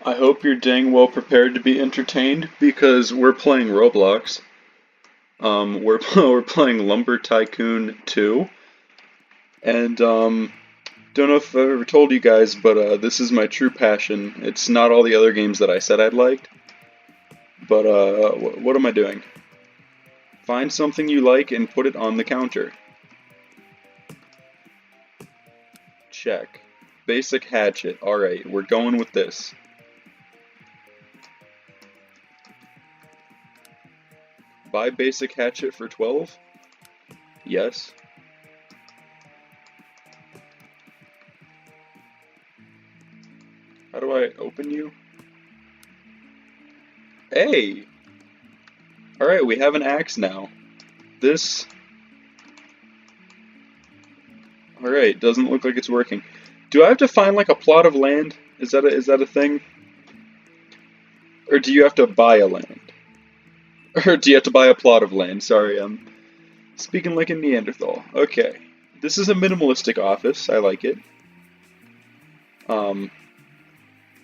I hope you're dang well prepared to be entertained because we're playing Roblox. We're playing Lumber Tycoon 2, and don't know if I've ever told you guys, but this is my true passion. It's not all the other games that I said I'd liked, but what am I doing? Find something you like and put it on the counter. Check. Basic hatchet. All right, we're going with this. Buy basic hatchet for 12? Yes. How do I open you? Hey! Alright, we have an axe now. This... Alright, doesn't look like it's working. Do I have to find like a plot of land? Is that a thing? Or do you have to buy a land? Or do you have to buy a plot of land? Sorry, I'm speaking like a Neanderthal. Okay. This is a minimalistic office. I like it.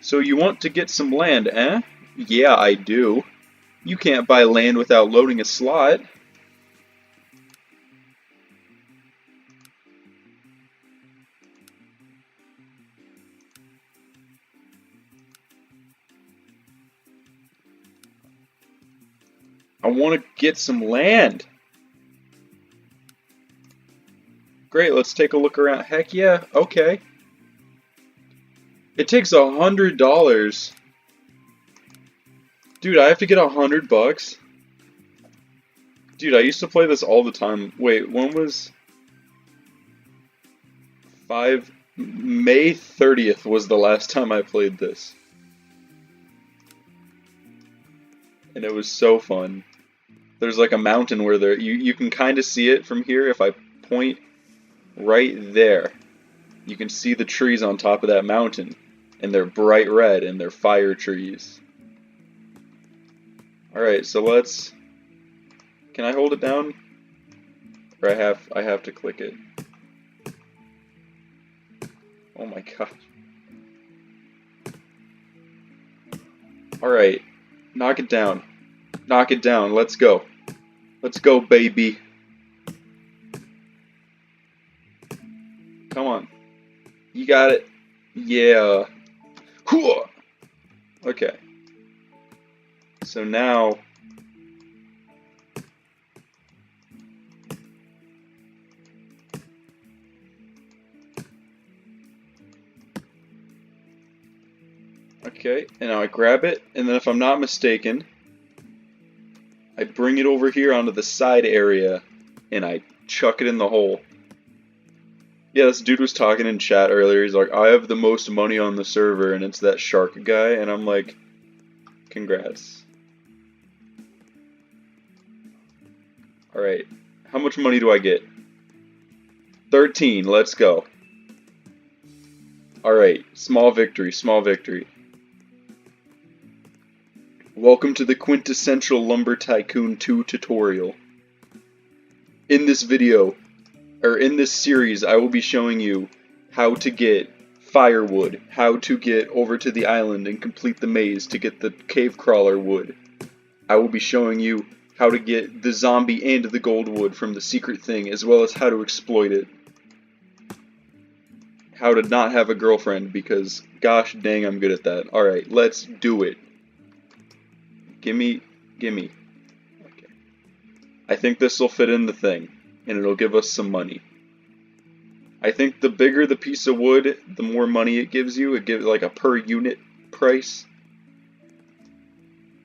So you want to get some land, eh? Yeah, I do. You can't buy land without loading a slot. I want to get some land. Great, let's take a look around. Heck yeah, okay. It takes $100. Dude, I have to get $100? Dude, I used to play this all the time. Wait, when was... May 30th was the last time I played this. And it was so fun. There's like a mountain where you can kind of see it from here. If I point right there, you can see the trees on top of that mountain. And they're bright red and they're fire trees. Alright, so let's... Can I hold it down? Or I have to click it. Oh my gosh. Alright. Knock it down. Knock it down. Let's go. Let's go, baby. Come on. You got it. Yeah. Okay. So now... Okay, and now I grab it, and then if I'm not mistaken, I bring it over here onto the side area, and I chuck it in the hole. Yeah, this dude was talking in chat earlier, he's like, I have the most money on the server, and it's that shark guy, and I'm like, congrats. Alright, how much money do I get? 13, let's go. Alright, small victory, small victory. Welcome to the quintessential Lumber Tycoon 2 tutorial. In this video, or in this series, I will be showing you how to get firewood, how to get over to the island and complete the maze to get the cave crawler wood. I will be showing you how to get the zombie and the gold wood from the secret thing, as well as how to exploit it. How to not have a girlfriend, because gosh dang I'm good at that. Alright, let's do it. Gimme. Okay. I think this will fit in the thing, and it'll give us some money. I think the bigger the piece of wood, the more money it gives you. It gives like a per unit price.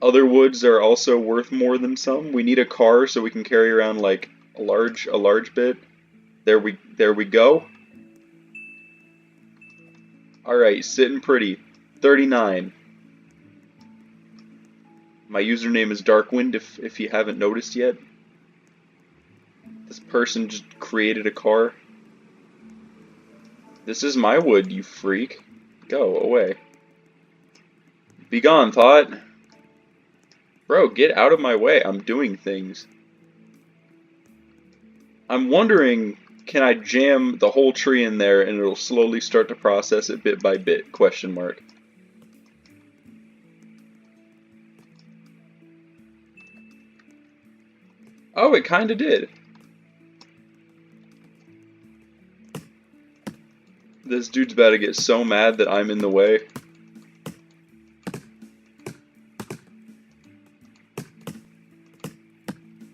Other woods are also worth more than some. We need a car so we can carry around like a large bit. There we go. Alright, sitting pretty. 39. My username is Darkwind if you haven't noticed yet. This person just created a car. This is my wood, you freak. Go away. Be gone, thought. Bro, get out of my way. I'm doing things. I'm wondering, can I jam the whole tree in there and it'll slowly start to process it bit by bit? Question mark. Oh, it kinda did. This dude's about to get so mad that I'm in the way.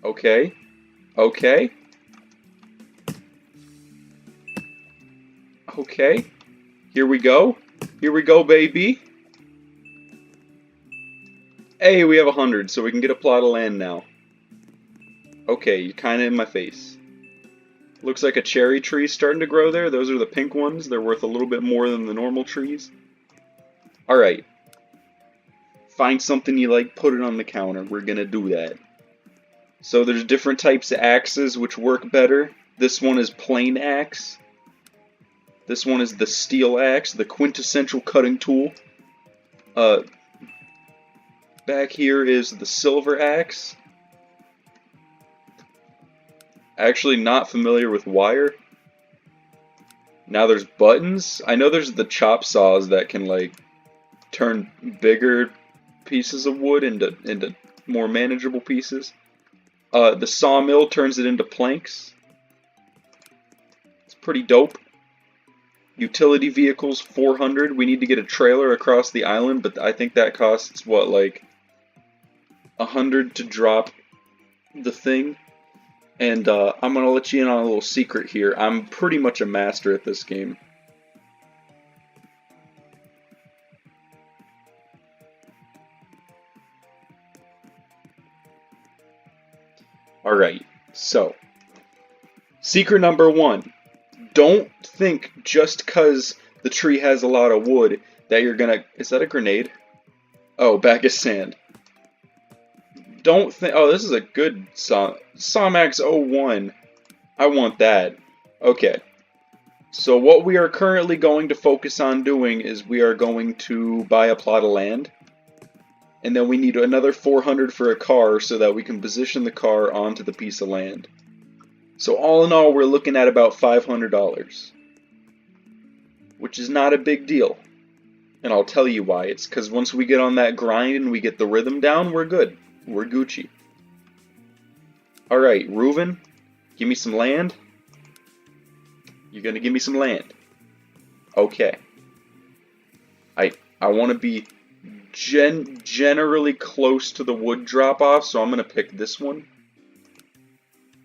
Okay. Okay. Okay. Here we go. Here we go, baby. Hey, we have 100, so we can get a plot of land now. Okay, you're kinda in my face. Looks like a cherry tree starting to grow there. Those are the pink ones. They're worth a little bit more than the normal trees. Alright. Find something you like, put it on the counter. We're gonna do that. So there's different types of axes which work better. This one is plain axe. This one is the steel axe, the quintessential cutting tool. Back here is the silver axe. Actually not familiar with wire. Now there's buttons. I know there's the chop saws that can like turn bigger pieces of wood into more manageable pieces. The sawmill turns it into planks. It's pretty dope. Utility vehicles 400. We need to get a trailer across the island, but I think that costs what, like 100 to drop the thing. And I'm gonna let you in on a little secret here. I'm pretty much a master at this game. Alright, so secret number 1. Don't think just cause the tree has a lot of wood that you're gonna... Is that a grenade? Oh, bag of sand. Don't think... Oh, this is a good Sawmax 01. I want that. Okay. So what we are currently going to focus on doing is we are going to buy a plot of land. And then we need another 400 for a car so that we can position the car onto the piece of land. So all in all, we're looking at about $500. Which is not a big deal. And I'll tell you why. It's because once we get on that grind and we get the rhythm down, we're good. We're Gucci. Alright, Reuven, give me some land. You're gonna give me some land. Okay. I want to be generally close to the wood drop-off, so I'm gonna pick this one.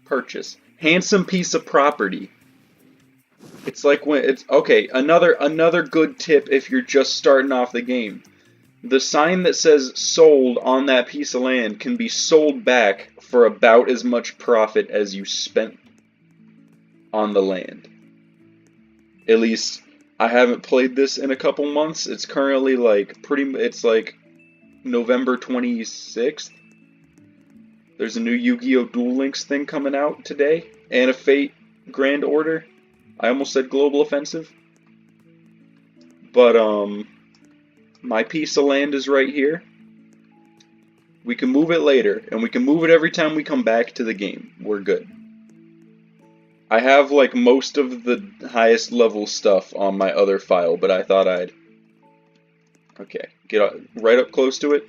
Purchase. Handsome piece of property. It's like when it's okay, another good tip if you're just starting off the game. The sign that says sold on that piece of land can be sold back for about as much profit as you spent on the land. At least I haven't played this in a couple months. It's currently like it's like November 26th. There's a new Yu-Gi-Oh! Duel Links thing coming out today, and a Fate Grand Order. I almost said Global Offensive. But, my piece of land is right here. We can move it later, and we can move it every time we come back to the game. We're good. I have, like, most of the highest level stuff on my other file, but I thought I'd... Okay, get right up close to it.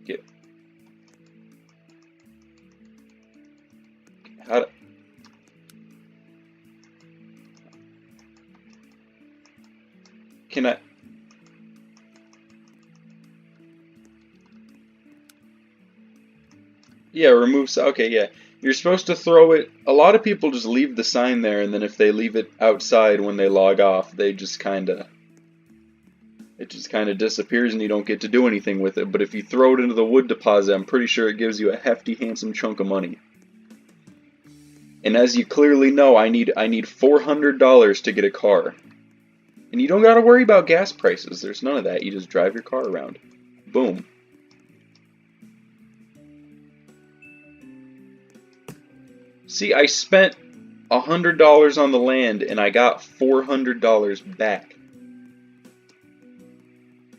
Get... How to... Can I... Yeah, remove... Okay, yeah. You're supposed to throw it... A lot of people just leave the sign there, and then if they leave it outside when they log off, they just kinda... It just kinda disappears and you don't get to do anything with it. But if you throw it into the wood deposit, I'm pretty sure it gives you a hefty, handsome chunk of money. And as you clearly know, I need $400 to get a car. And you don't gotta worry about gas prices. There's none of that. You just drive your car around. Boom. See, I spent $100 on the land and I got $400 back.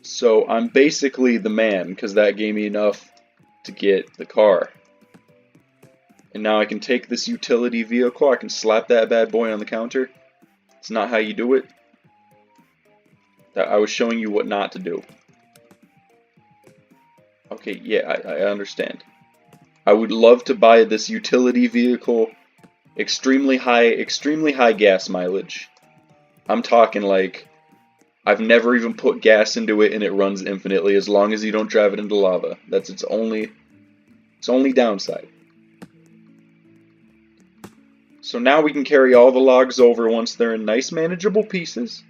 So I'm basically the man, because that gave me enough to get the car. And now I can take this utility vehicle, I can slap that bad boy on the counter. It's not how you do it. I was showing you what not to do. Okay, yeah, I understand. I would love to buy this utility vehicle, extremely high gas mileage. I'm talking like, I've never even put gas into it and it runs infinitely as long as you don't drive it into lava. That's its only downside. So now we can carry all the logs over once they're in nice manageable pieces.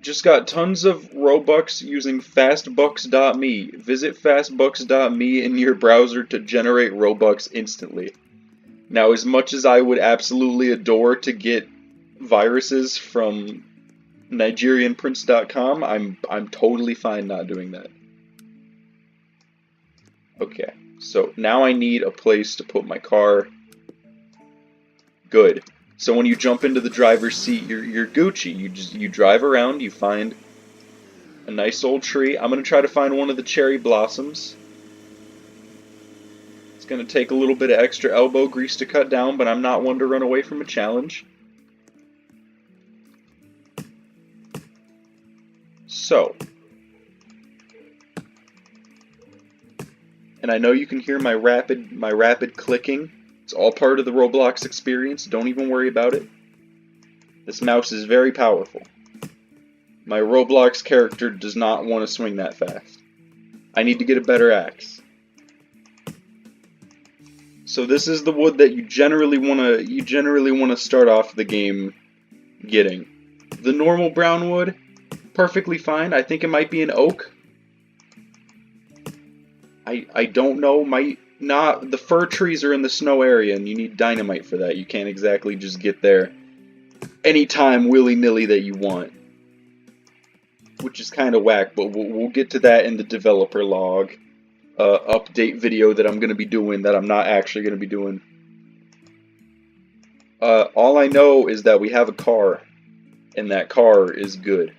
Just got tons of Robux using fastbucks.me. Visit fastbucks.me in your browser to generate Robux instantly. Now, as much as I would absolutely adore to get viruses from NigerianPrince.com, I'm totally fine not doing that. Okay, so now I need a place to put my car. Good. So when you jump into the driver's seat, you're Gucci. You drive around, you find a nice old tree. I'm gonna try to find one of the cherry blossoms. It's gonna take a little bit of extra elbow grease to cut down, but I'm not one to run away from a challenge. So, and I know you can hear my rapid clicking. It's all part of the Roblox experience. Don't even worry about it. This mouse is very powerful. My Roblox character does not want to swing that fast. I need to get a better axe. So this is the wood that you generally want to start off the game getting. The normal brown wood, perfectly fine. I think it might be an oak. I don't know. Might not. The fir trees are in the snow area, and you need dynamite for that. You can't exactly just get there anytime willy-nilly that you want, which is kind of whack. But we'll get to that in the developer log update video that I'm gonna be doing. That I'm not actually gonna be doing. All I know is that we have a car, and that car is good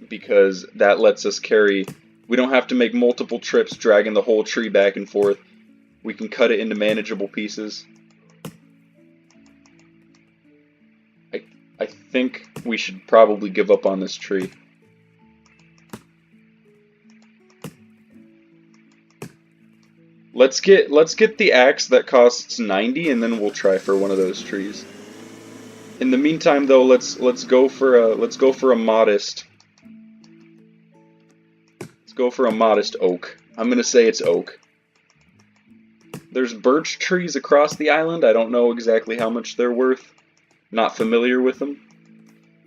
because that lets us carry. We don't have to make multiple trips dragging the whole tree back and forth. We can cut it into manageable pieces. I think we should probably give up on this tree. Let's get the axe that costs 90, and then we'll try for one of those trees. In the meantime, though, let's go for a modest. Go for a modest oak. I'm gonna say it's oak. There's birch trees across the island. I don't know exactly how much they're worth. Not familiar with them.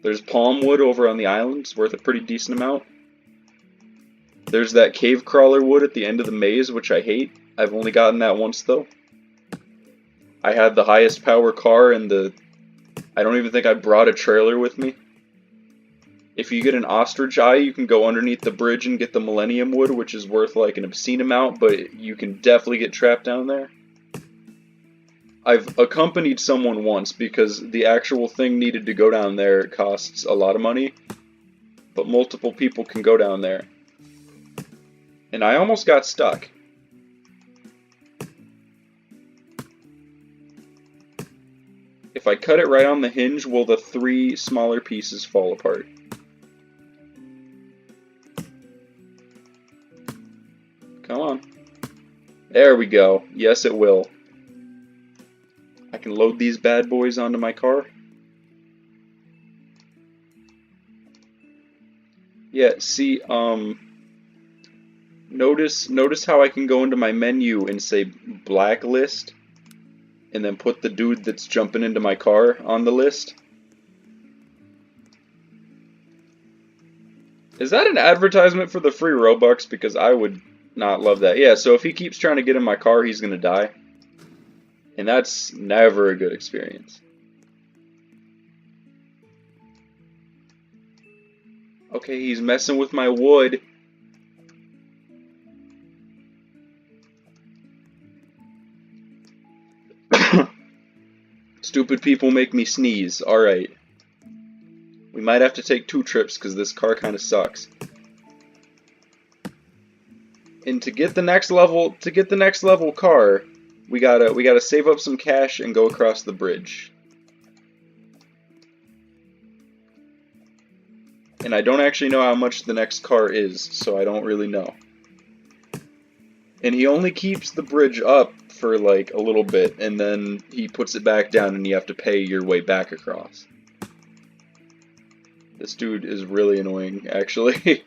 There's palm wood over on the island. It's worth a pretty decent amount. There's that cave crawler wood at the end of the maze, which I hate. I've only gotten that once though. I had the highest power car and I don't even think I brought a trailer with me. If you get an ostrich eye, you can go underneath the bridge and get the Millennium Wood, which is worth like an obscene amount, but you can definitely get trapped down there. I've accompanied someone once because the actual thing needed to go down there costs a lot of money, but multiple people can go down there. And I almost got stuck. If I cut it right on the hinge, will the 3 smaller pieces fall apart? Come on. There we go. Yes, it will. I can load these bad boys onto my car. Yeah, see, notice how I can go into my menu and say blacklist, and then put the dude that's jumping into my car on the list? Is that an advertisement for the free Robux? Because I would not love that. Yeah, so if he keeps trying to get in my car, he's gonna die. And that's never a good experience. Okay, he's messing with my wood. Stupid people make me sneeze. Alright. We might have to take 2 trips because this car kind of sucks. And to get the next level car, we gotta save up some cash and go across the bridge. And I don't actually know how much the next car is, so I don't really know. And he only keeps the bridge up for like a little bit, and then he puts it back down and you have to pay your way back across. This dude is really annoying, actually.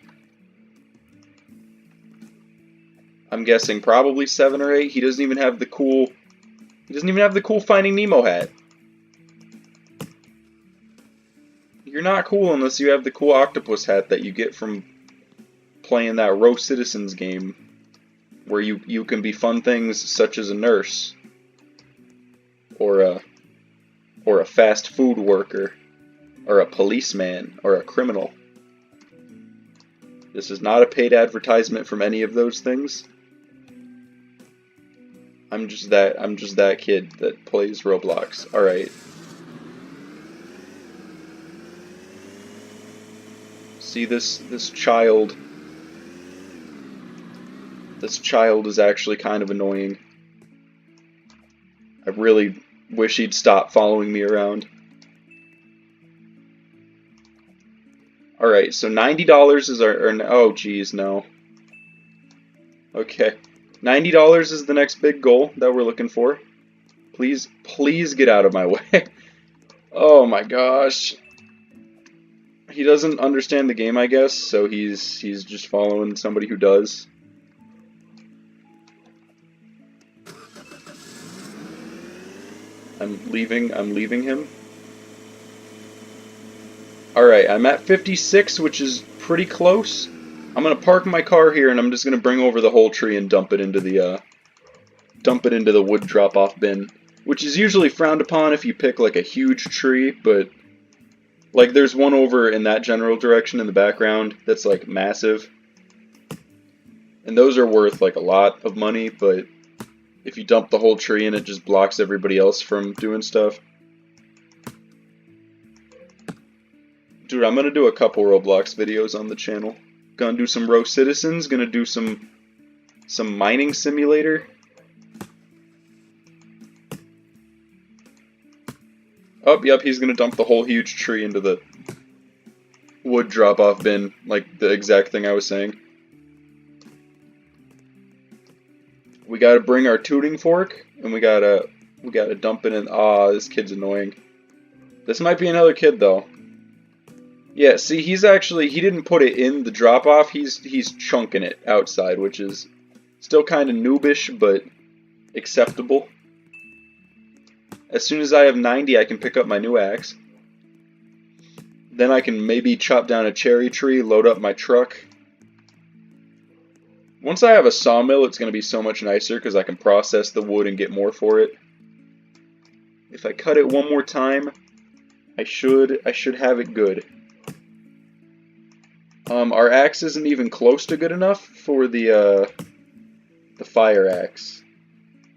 I'm guessing probably 7 or 8. He doesn't even have the cool Finding Nemo hat. You're not cool unless you have the cool octopus hat that you get from playing that Row Citizens game, where you can be fun things such as a nurse, or a fast food worker, or a policeman, or a criminal. This is not a paid advertisement from any of those things. I'm just that kid that plays Roblox. All right. See this child. This child is actually kind of annoying. I really wish he'd stop following me around. Alright, so $90 is our... oh, geez, no. Okay. $90 is the next big goal that we're looking for. Please, please get out of my way. Oh my gosh. He doesn't understand the game, I guess, so he's just following somebody who does. I'm leaving him. Alright, I'm at 56, which is pretty close. I'm gonna park my car here and I'm just gonna bring over the whole tree and dump it into the wood drop-off bin. Which is usually frowned upon if you pick like a huge tree, but like there's one over in that general direction in the background that's like massive. And those are worth like a lot of money, but if you dump the whole tree in, it just blocks everybody else from doing stuff. Dude, I'm gonna do a couple Roblox videos on the channel. Gonna do some Row Citizens, gonna do some mining simulator. Oh, yep, he's gonna dump the whole huge tree into the wood drop-off bin, like the exact thing I was saying. We gotta bring our tuning fork, and we gotta dump it in. Aw, this kid's annoying. This might be another kid though. Yeah, see, he didn't put it in the drop-off. He's chunking it outside, which is still kind of noobish, but acceptable. As soon as I have 90, I can pick up my new axe. Then I can maybe chop down a cherry tree, load up my truck. Once I have a sawmill, it's going to be so much nicer because I can process the wood and get more for it. If I cut it one more time, I should have it good. Our axe isn't even close to good enough for the fire axe.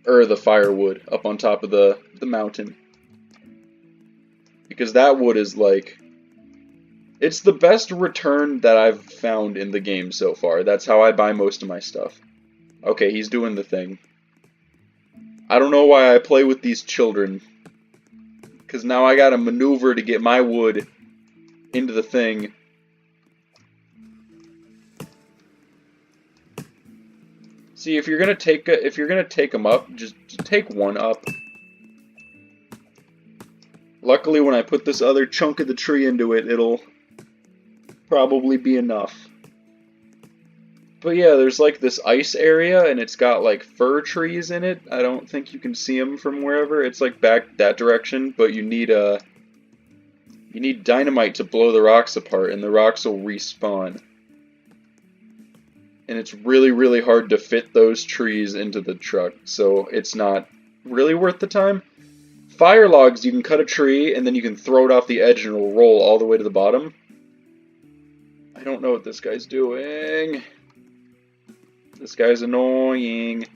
Or the firewood up on top of the mountain. Because that wood is like... it's the best return that I've found in the game so far. That's how I buy most of my stuff. Okay, he's doing the thing. I don't know why I play with these children. Because now I gotta maneuver to get my wood into the thing. See, if you're gonna take them up, just take one up. Luckily, when I put this other chunk of the tree into it, it'll probably be enough. But yeah, there's like this ice area, and it's got like fir trees in it. I don't think you can see them from wherever. It's like back that direction, but you need dynamite to blow the rocks apart, and the rocks will respawn. And it's really, really hard to fit those trees into the truck, so it's not really worth the time. Fire logs, you can cut a tree, and then you can throw it off the edge, and it'll roll all the way to the bottom. I don't know what this guy's doing. This guy's annoying.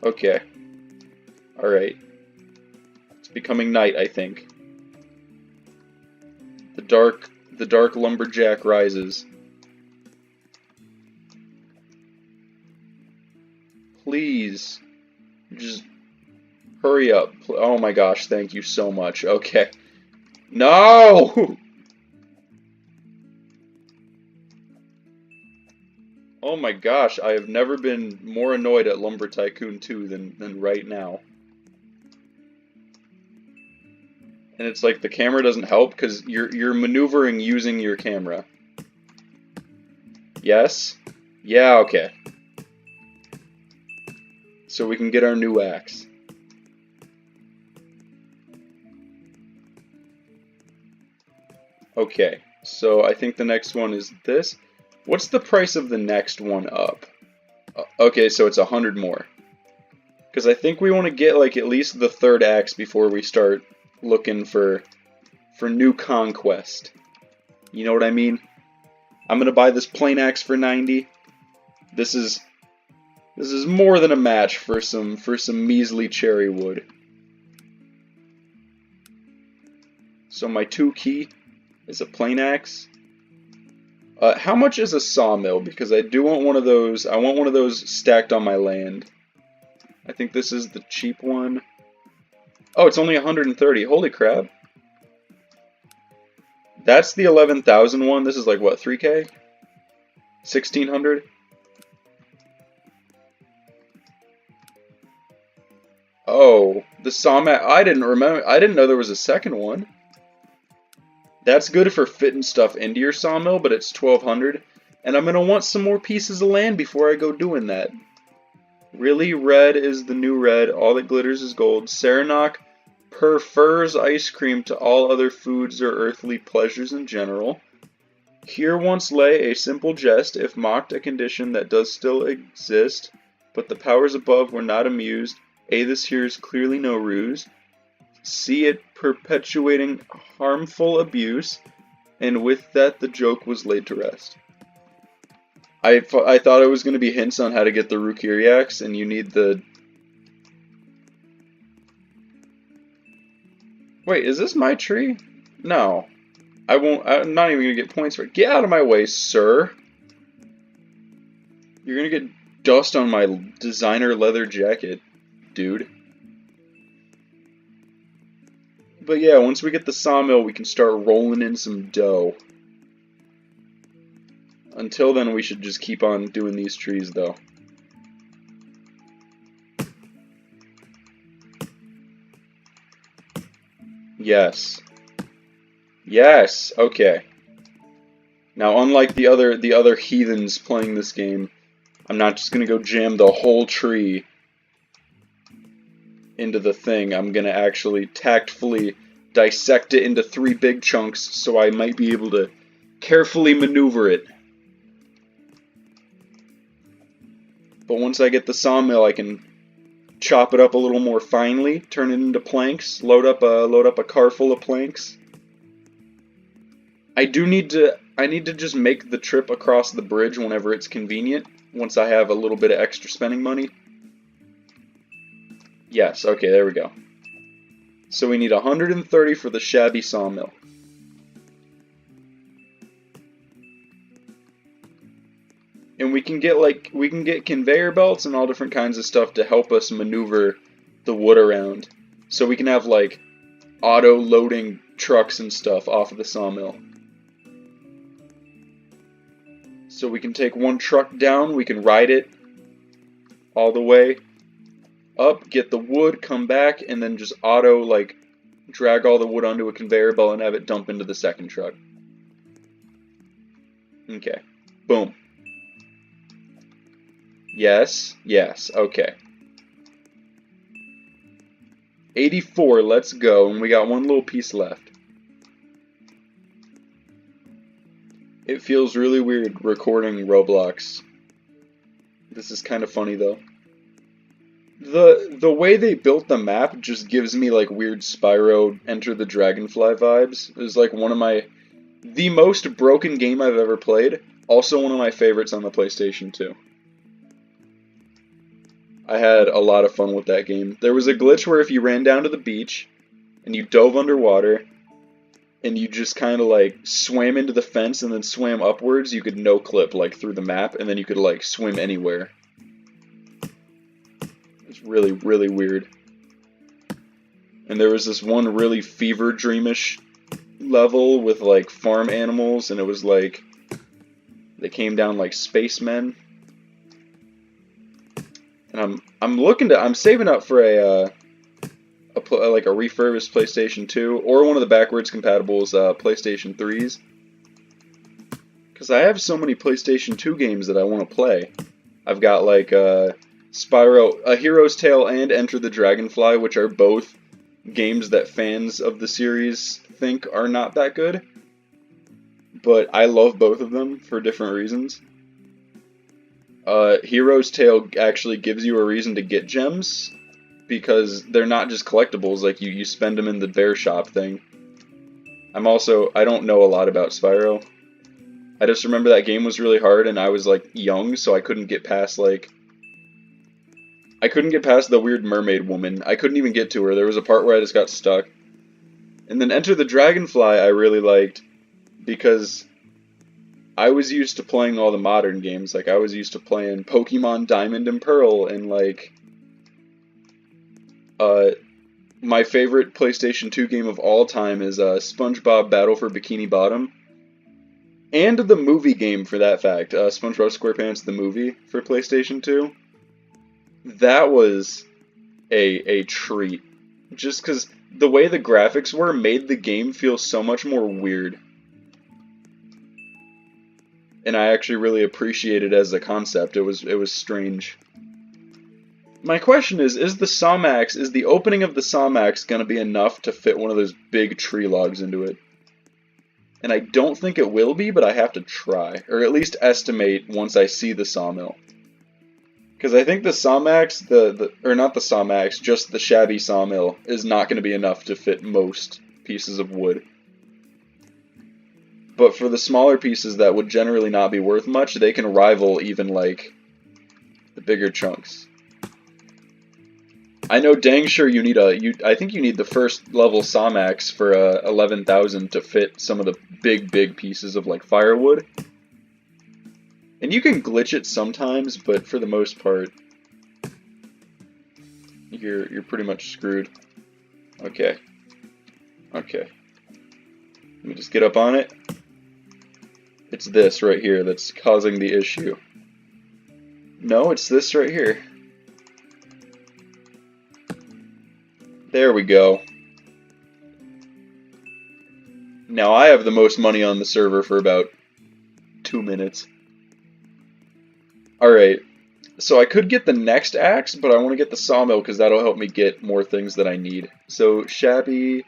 Okay. Alright. It's becoming night, I think. The dark lumberjack rises. Please, just hurry up. Oh my gosh, thank you so much. Okay. No! Oh my gosh, I have never been more annoyed at Lumber Tycoon 2 than right now. And it's like the camera doesn't help because you're maneuvering using your camera. Yes? Yeah, okay. So we can get our new axe. Okay, so I think the next one is this. What's the price of the next one up? Okay, so it's 100 more. Because I think we want to get like at least the third axe before we start looking for new conquest. You know what I mean? I'm gonna buy this plain axe for 90. This is more than a match for some measly cherry wood. So my 2 key is a plain axe. How much is a sawmill? Because I do want one of those. I want one of those stacked on my land. I think this is the cheap one. Oh, it's only 130. Holy crap. That's the 11,000 one. This is like what, 3K? 1,600? Oh, the sawmat. I didn't remember. I didn't know there was a second one. That's good for fitting stuff into your sawmill, but it's 1,200. And I'm gonna want some more pieces of land before I go doing that. Really, red is the new red. All that glitters is gold. Saranoc prefers ice cream to all other foods or earthly pleasures in general. Here once lay a simple jest, if mocked a condition that does still exist, but the powers above were not amused. This here is clearly no ruse. See it perpetuating harmful abuse, and with that the joke was laid to rest. I thought it was going to be hints on how to get the Rukiriax, and you need the... Wait, is this my tree? No. I'm not even going to get points for it. Get out of my way, sir! You're going to get dust on my designer leather jacket, dude. But yeah, once we get the sawmill, we can start rolling in some dough. Until then, we should just keep on doing these trees, though. Yes. Yes, okay. Now, unlike the other heathens playing this game, I'm not just gonna go jam the whole tree into the thing. I'm gonna actually tactfully dissect it into 3 big chunks so I might be able to carefully maneuver it. But once I get the sawmill, I can chop it up a little more finely, turn it into planks, load up a car full of planks. I need to just make the trip across the bridge whenever it's convenient, once I have a little bit of extra spending money. Yes, okay, there we go. So we need 130 for the shabby sawmill. And we can get conveyor belts and all different kinds of stuff to help us maneuver the wood around. So we can have like auto loading trucks and stuff off of the sawmill. So we can take one truck down, we can ride it all the way up, get the wood, come back, and then just auto like drag all the wood onto a conveyor belt and have it dump into the second truck. Okay. Boom. Yes, yes, okay. 84, let's go, and we got one little piece left. It feels really weird recording Roblox. This is kind of funny though. The way they built the map just gives me like weird Spyro Enter the Dragonfly vibes. It was like the most broken game I've ever played. Also one of my favorites on the PlayStation 2. I had a lot of fun with that game. There was a glitch where if you ran down to the beach and you dove underwater and you just kind of like swam into the fence and then swam upwards, you could no-clip like through the map and then you could like swim anywhere. It's really, really weird. And there was this one really fever dreamish level with like farm animals, and it was like they came down like spacemen. And I'm saving up for like a refurbished PlayStation 2 or one of the backwards compatibles PlayStation 3s. Because I have so many PlayStation 2 games that I want to play. I've got like Spyro, A Hero's Tale, and Enter the Dragonfly, which are both games that fans of the series think are not that good. But I love both of them for different reasons. Hero's Tale actually gives you a reason to get gems, because they're not just collectibles, like you spend them in the bear shop thing. I don't know a lot about Spyro. I just remember that game was really hard and I was like young, so I couldn't get past the weird mermaid woman. I couldn't even get to her. There was a part where I just got stuck. And then Enter the Dragonfly I really liked because I was used to playing all the modern games. Like I was used to playing Pokemon Diamond and Pearl and like my favorite PlayStation 2 game of all time is SpongeBob Battle for Bikini Bottom. And the movie game, for that fact, SpongeBob SquarePants the movie for PlayStation 2. That was a treat. Just because the way the graphics were made the game feel so much more weird. And I actually really appreciated it as a concept. It was strange. My question is the opening of the Somax going to be enough to fit one of those big tree logs into it? And I don't think it will be, but I have to try. Or at least estimate once I see the sawmill. Because I think the Somax, or not the Somax, just the shabby sawmill, is not going to be enough to fit most pieces of wood. But for the smaller pieces that would generally not be worth much, they can rival even, like, the bigger chunks. I know dang sure you need I think you need the first level Somax for 11,000 to fit some of the big pieces of like firewood. And you can glitch it sometimes, but for the most part, you're pretty much screwed. Okay. Okay. Let me just get up on it. It's this right here that's causing the issue. No, it's this right here. There we go. Now I have the most money on the server for about 2 minutes. Alright, so I could get the next axe, but I want to get the sawmill because that'll help me get more things that I need. So, shabby...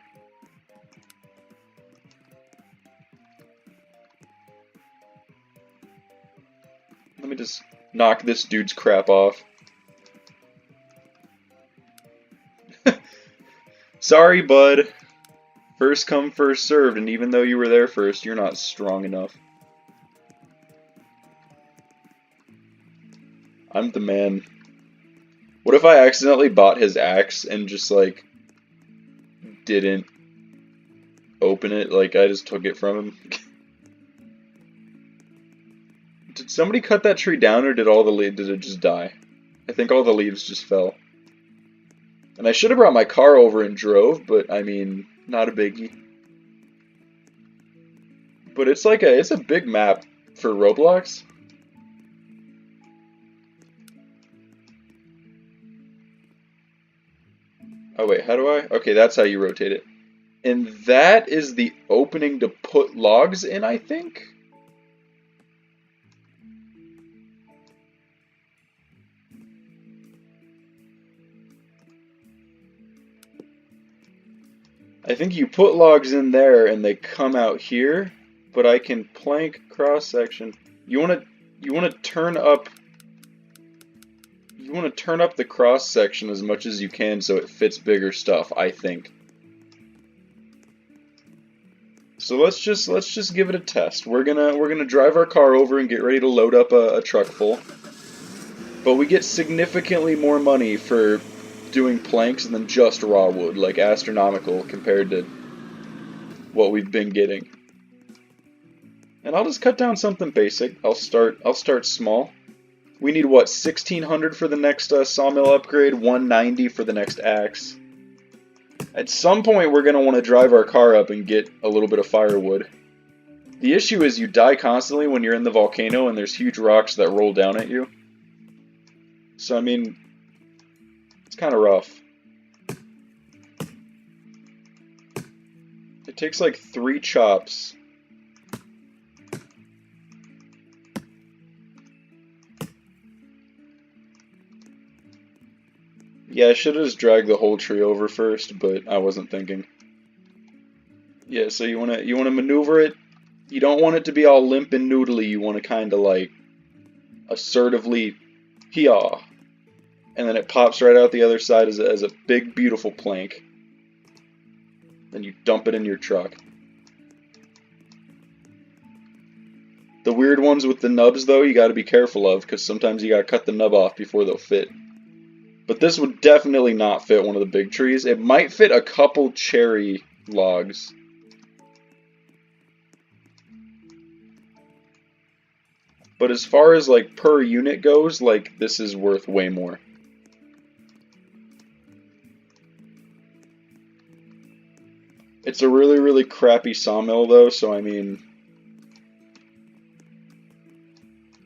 Let me just knock this dude's crap off. Sorry, bud. First come, first served, and even though you were there first, you're not strong enough. I'm the man. What if I accidentally bought his axe and just, like, didn't open it? Like, I just took it from him? Did somebody cut that tree down, or did it just die? I think all the leaves just fell. And I should have brought my car over and drove, but I mean, not a biggie. But it's like it's a big map for Roblox. Oh wait, how do I? Okay, that's how you rotate it. And that is the opening to put logs in, I think? I think you put logs in there and they come out here, but I can plank cross section. You want to turn up the cross section as much as you can so it fits bigger stuff, I think. So let's just give it a test. We're gonna drive our car over and get ready to load up a truck full. But we get significantly more money for doing planks than just raw wood, like astronomical compared to what we've been getting. And I'll just cut down something basic. I'll start small. We need what, 1,600 for the next sawmill upgrade, 190 for the next axe. At some point we're gonna want to drive our car up and get a little bit of firewood. The issue is you die constantly when you're in the volcano and there's huge rocks that roll down at you. So I mean, It's kind of rough. It takes like 3 chops. Yeah, I should have just dragged the whole tree over first, but I wasn't thinking. Yeah, so you wanna maneuver it. You don't want it to be all limp and noodly. You want to kind of like assertively, hee-haw, and then it pops right out the other side as a big beautiful plank. Then you dump it in your truck. The weird ones with the nubs, though, you got to be careful of, because sometimes you got to cut the nub off before they'll fit. But this would definitely not fit one of the big trees. It might fit a couple cherry logs. But as far as like per unit goes, like this is worth way more. It's a really, really crappy sawmill though, so I mean,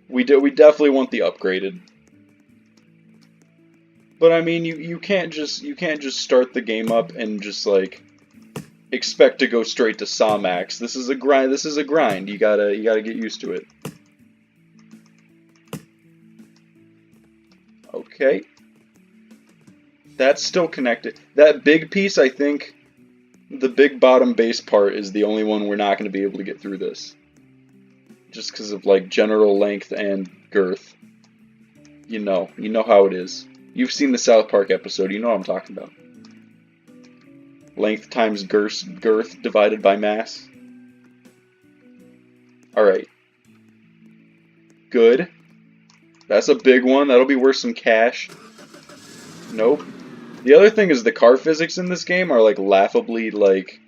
we definitely want the upgraded. But I mean, you can't just start the game up and just like expect to go straight to saw max. This is a grind. This is a grind. You gotta get used to it. Okay. That's still connected. That big piece, I think, the big bottom base part is the only one we're not going to be able to get through this. Just because of like general length and girth. You know how it is. You've seen the South Park episode, you know what I'm talking about. Length times girth divided by mass. Alright. Good. That's a big one, that'll be worth some cash. Nope. The other thing is the car physics in this game are like laughably like...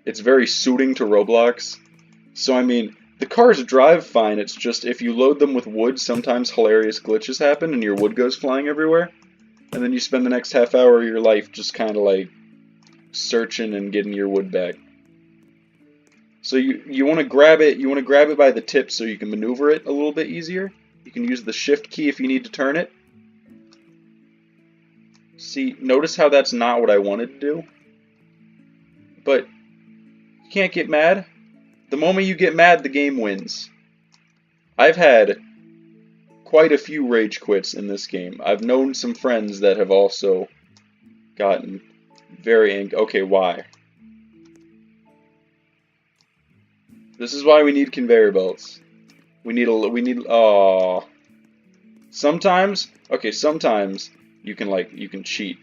It's very suiting to Roblox. So I mean, the cars drive fine, it's just if you load them with wood, sometimes hilarious glitches happen and your wood goes flying everywhere. And then you spend the next half hour of your life just kind of like searching and getting your wood back. So you want to grab it by the tip so you can maneuver it a little bit easier. You can use the shift key if you need to turn it. See, notice how that's not what I wanted to do. But you can't get mad. The moment you get mad, the game wins. I've had quite a few rage quits in this game. I've known some friends that have also gotten very angry. Okay, why? This is why we need conveyor belts. We need sometimes you can cheat.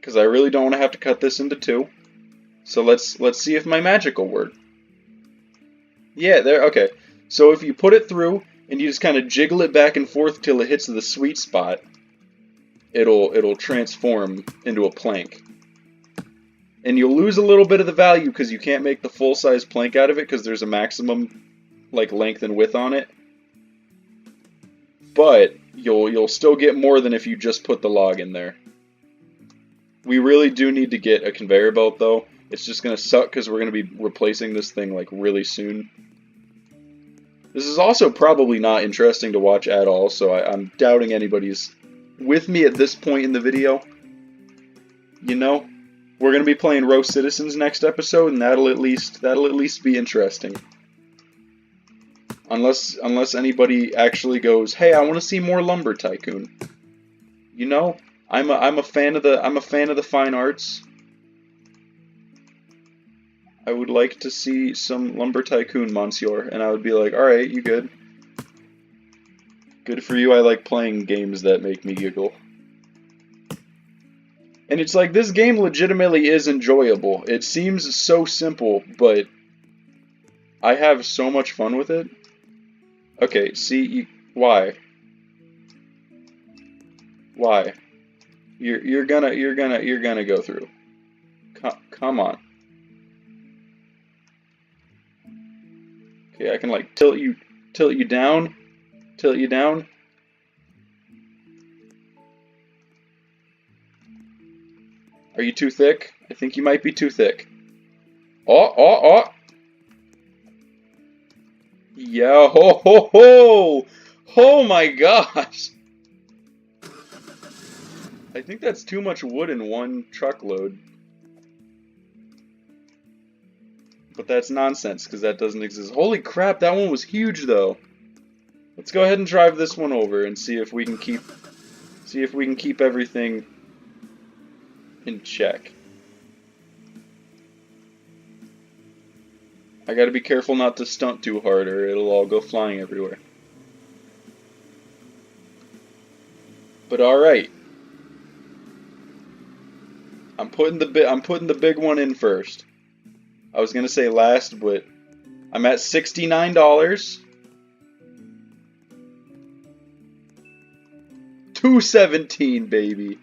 Cuz I really don't want to have to cut this into 2. So let's see if my magic will work. Yeah, there, okay. So if you put it through and you just kind of jiggle it back and forth till it hits the sweet spot, it'll transform into a plank. And you'll lose a little bit of the value because you can't make the full-size plank out of it because there's a maximum like length and width on it. But you'll still get more than if you just put the log in there. We really do need to get a conveyor belt though. It's just gonna suck because we're gonna be replacing this thing like really soon. This is also probably not interesting to watch at all, so I'm doubting anybody's with me at this point in the video. You know, we're gonna be playing Row Citizens next episode, and that'll at least be interesting. Unless anybody actually goes, hey, I want to see more Lumber Tycoon. You know, I'm a fan of the fine arts. I would like to see some Lumber Tycoon, Monsieur, and I would be like, alright, you good. Good for you, I like playing games that make me giggle. And it's like, this game legitimately is enjoyable. It seems so simple, but I have so much fun with it. Okay, see, why? Why? You're gonna go through. Come on. Okay, I can like tilt you down. Are you too thick? I think you might be too thick. Oh. Yeah, ho. Oh my gosh. I think that's too much wood in one truckload. But that's nonsense, because that doesn't exist. Holy crap, that one was huge, though. Let's go ahead and drive this one over and see if we can keep everything in check. I gotta be careful not to stunt too hard, or it'll all go flying everywhere. But alright. I'm putting the big one in first. I was gonna say last, but I'm at $69. $217, baby.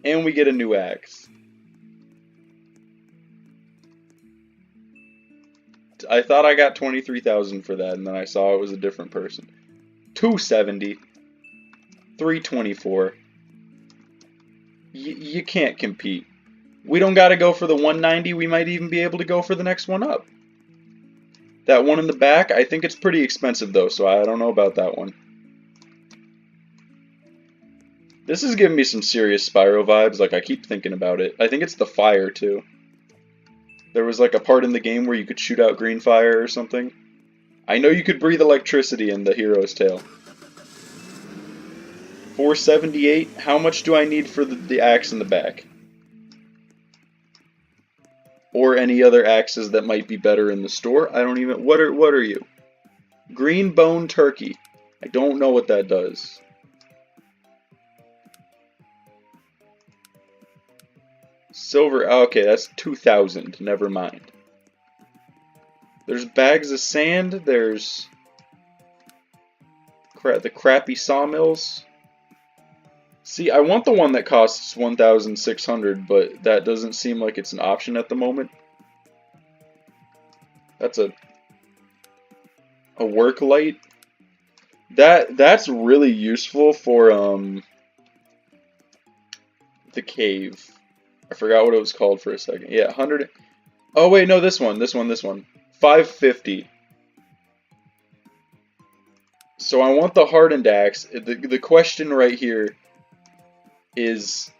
And we get a new axe. I thought I got 23,000 for that, and then I saw it was a different person. 270. 324. You can't compete. We don't gotta go for the 190, we might even be able to go for the next one up. That one in the back, I think it's pretty expensive though, so I don't know about that one. This is giving me some serious Spyro vibes, like I keep thinking about it. I think it's the fire too. There was like a part in the game where you could shoot out green fire or something. I know you could breathe electricity in the Hero's Tale. 478, how much do I need for the axe in the back? Or any other axes that might be better in the store? I don't even, what are you? Green bone turkey. I don't know what that does. Silver, okay, that's 2,000, never mind. There's bags of sand, there's the crappy sawmills. See, I want the one that costs 1,600, but that doesn't seem like it's an option at the moment. That's a work light. That's really useful for the cave. I forgot what it was called for a second. Yeah, 100. Oh wait, no, this one. 550. So I want the hardened axe. The question right here is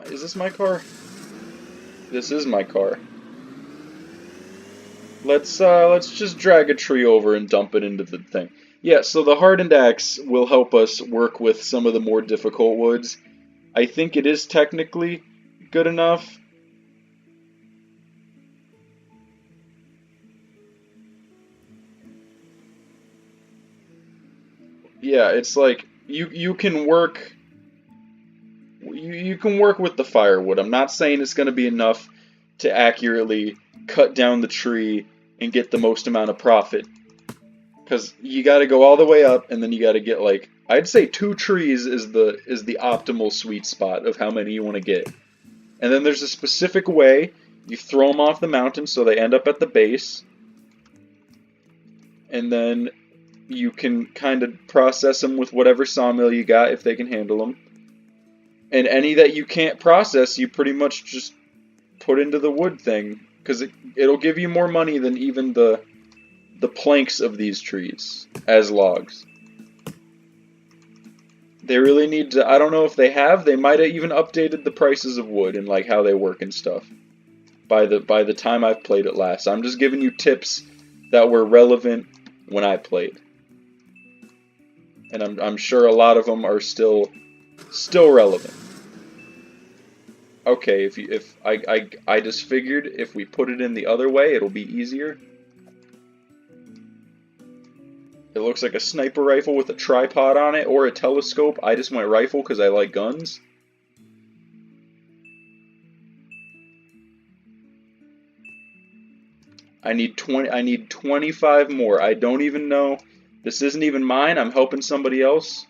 this my car? This is my car. Let's just drag a tree over and dump it into the thing. Yeah, so the hardened axe will help us work with some of the more difficult woods. I think it is technically good enough. Yeah, it's like you can work you can work with the firewood. I'm not saying it's going to be enough to accurately cut down the tree and get the most amount of profit. Because you got to go all the way up, and then you got to get like, I'd say 2 trees is the optimal sweet spot of how many you want to get. And then there's a specific way you throw them off the mountain so they end up at the base. And then you can kind of process them with whatever sawmill you got if they can handle them. And any that you can't process, you pretty much just put into the wood thing, because it'll give you more money than even the planks of these trees as logs. They really need to, I don't know if they have, they might have even updated the prices of wood and like how they work and stuff by the time I've played it last. I'm just giving you tips that were relevant when I played. And I'm sure a lot of them are still relevant. Okay, if I just figured if we put it in the other way, it'll be easier. It looks like a sniper rifle with a tripod on it, or a telescope. I just went rifle because I like guns. I need 25 more. I don't even know. This isn't even mine. I'm helping somebody else.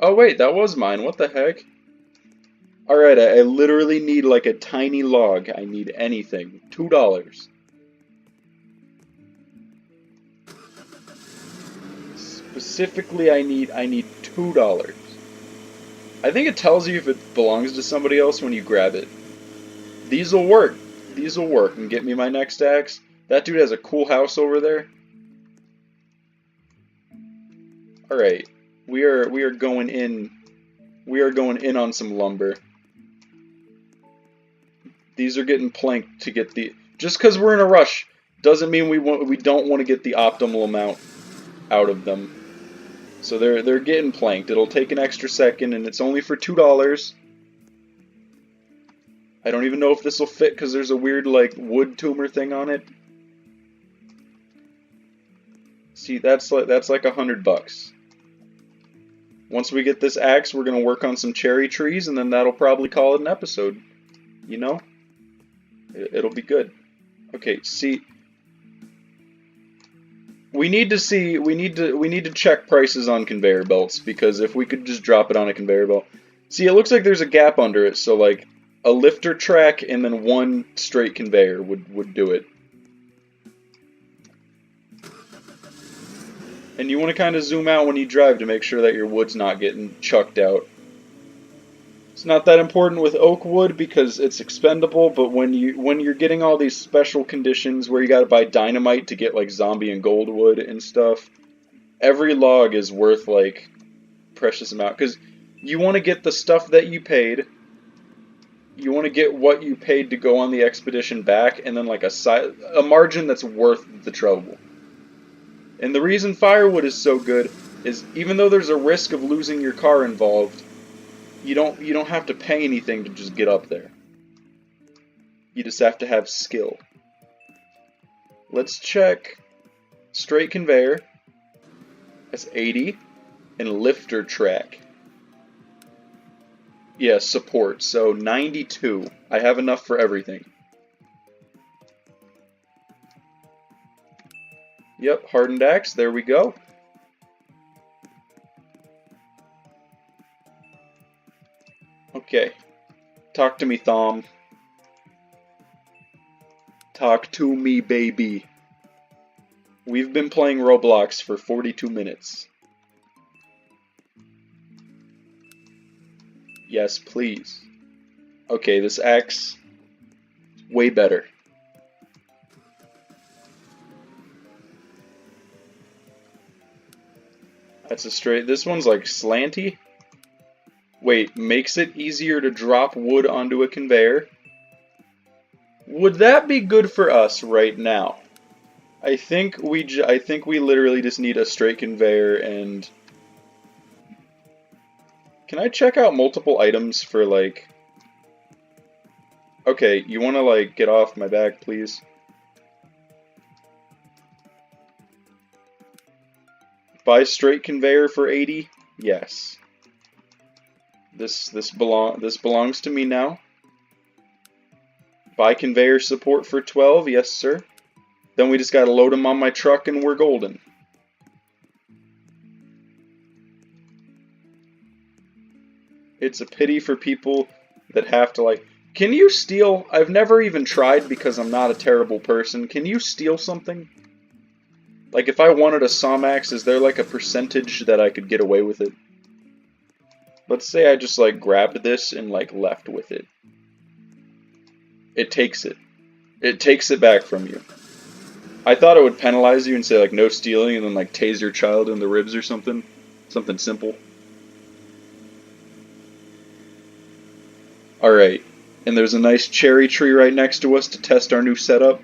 Oh wait, that was mine. What the heck? Alright, I literally need like a tiny log. I need anything. $2. Specifically, I need $2. I think it tells you if it belongs to somebody else when you grab it. These will work. These will work and get me my next axe. That dude has a cool house over there. Alright. We are going in. We are going in on some lumber. These are getting planked to get the... Just because we're in a rush doesn't mean we don't want to get the optimal amount out of them. So they're getting planked. It'll take an extra second, and it's only for $2. I don't even know if this will fit because there's a weird like wood tumor thing on it. See, that's like $100. Once we get this axe, we're gonna work on some cherry trees, and then that'll probably call it an episode. You know, it'll be good. Okay, see. We need to check prices on conveyor belts, because if we could just drop it on a conveyor belt. See, it looks like there's a gap under it, so like a lifter track and then one straight conveyor would do it. And you want to kind of zoom out when you drive to make sure that your wood's not getting chucked out. It's not that important with oak wood because it's expendable, but when you're getting all these special conditions where you gotta buy dynamite to get like zombie and gold wood and stuff, every log is worth like precious amount, because you want to get the stuff that you paid, you want to get what you paid to go on the expedition back, and then like a margin that's worth the trouble. And the reason firewood is so good is even though there's a risk of losing your car involved, you don't have to pay anything to just get up there. You just have to have skill. Let's check straight conveyor. That's 80. And lifter track. Yeah, support. So 92. I have enough for everything. Yep, hardened axe. There we go. Okay. Talk to me, Thom. Talk to me, baby. We've been playing Roblox for 42 minutes. Yes, please. Okay, this axe, way better. That's a straight... This one's like slanty. Wait, makes it easier to drop wood onto a conveyor. Would that be good for us right now? I think we literally just need a straight conveyor and... Can I check out multiple items for like... Okay, you wanna like get off my back, please? Buy straight conveyor for 80? Yes. This belongs to me now. Buy conveyor support for 12? Yes, sir. Then we just gotta load them on my truck and we're golden. It's a pity for people that have to like... Can you steal? I've never even tried because I'm not a terrible person. Can you steal something? Like if I wanted a Somax, is there like a percentage that I could get away with it? Let's say I just like grabbed this and like left with it. It takes it. It takes it back from you. I thought it would penalize you and say like no stealing and then like tase your child in the ribs or something. Something simple. Alright. And there's a nice cherry tree right next to us to test our new setup.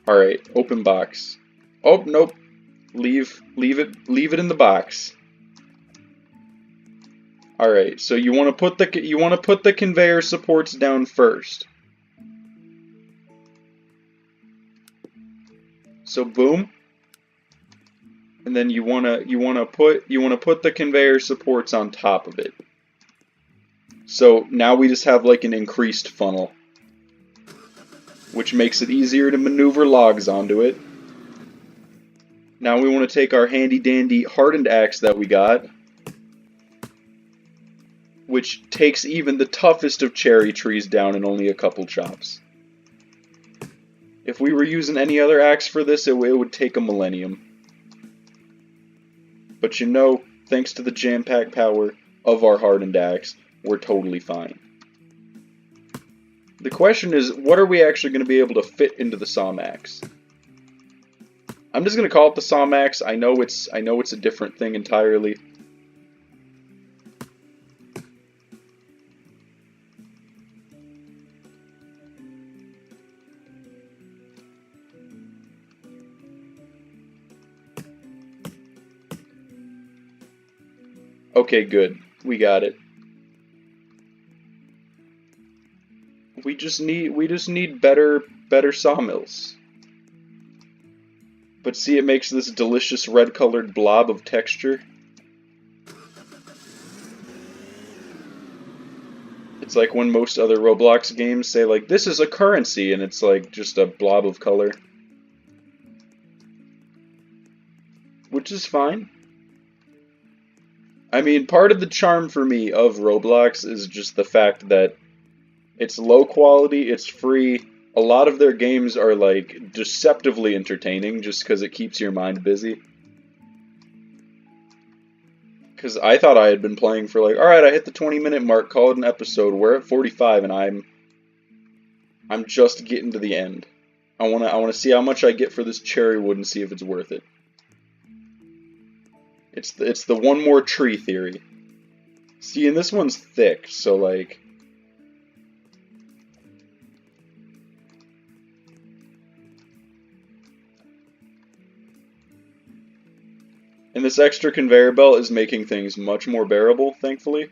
Alright, open box. Oh, nope. Leave it in the box. Alright, so you want to put the conveyor supports down first. So boom. And then you want to put the conveyor supports on top of it. So now we just have like an increased funnel, which makes it easier to maneuver logs onto it. Now we want to take our handy dandy hardened axe that we got, which takes even the toughest of cherry trees down in only a couple chops. If we were using any other axe for this, it would take a millennium. But you know, thanks to the jam-packed power of our hardened axe, we're totally fine. The question is, what are we actually going to be able to fit into the Sawmax? I'm just going to call it the Sawmax. I know it's a different thing entirely. Okay, good. We got it. We just need better sawmills. But see, it makes this delicious red-colored blob of texture. It's like when most other Roblox games say, like, this is a currency, and it's like just a blob of color. Which is fine. I mean, part of the charm for me of Roblox is just the fact that it's low quality, it's free. A lot of their games are like deceptively entertaining just because it keeps your mind busy. Because I thought I had been playing for like, alright, I hit the 20-minute mark, call it an episode. We're at 45 and I'm just getting to the end. I wanna see how much I get for this cherry wood and see if it's worth it. It's the one more tree theory. See, and this one's thick, so like and this extra conveyor belt is making things much more bearable, thankfully.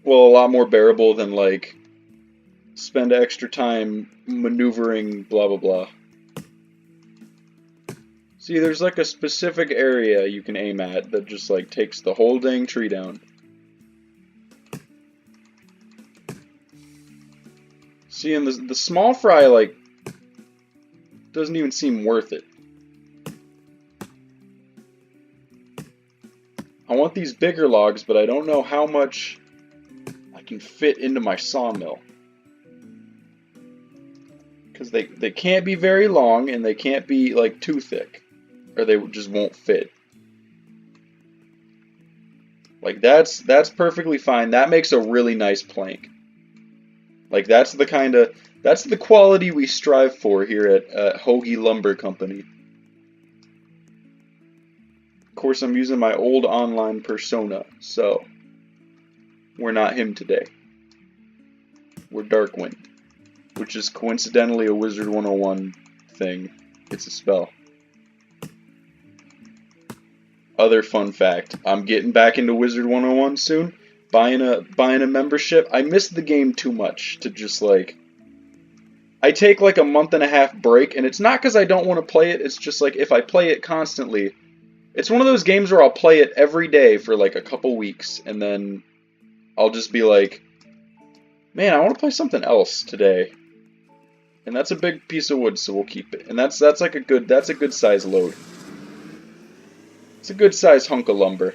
Well, a lot more bearable than, like, spend extra time maneuvering blah blah blah. See, there's like a specific area you can aim at that just, like, takes the whole dang tree down. See, and the small fry, like, doesn't even seem worth it. I want these bigger logs, but I don't know how much I can fit into my sawmill. Because they can't be very long, and they can't be, like, too thick. Or they just won't fit. Like, that's perfectly fine. That makes a really nice plank. Like, that's the quality we strive for here at Hoagie Lumber Company. Of course, I'm using my old online persona, so we're not him today. We're Darkwind, which is coincidentally a Wizard 101 thing. It's a spell. Other fun fact, I'm getting back into Wizard 101 soon. Buying a membership. I missed the game too much to just like... I take like a month-and-a-half break, and it's not because I don't want to play it, it's just like if I play it constantly... It's one of those games where I'll play it every day for like a couple weeks, and then I'll just be like, man, I want to play something else today. And that's a big piece of wood, so we'll keep it. And that's like a good size load. It's a good size hunk of lumber.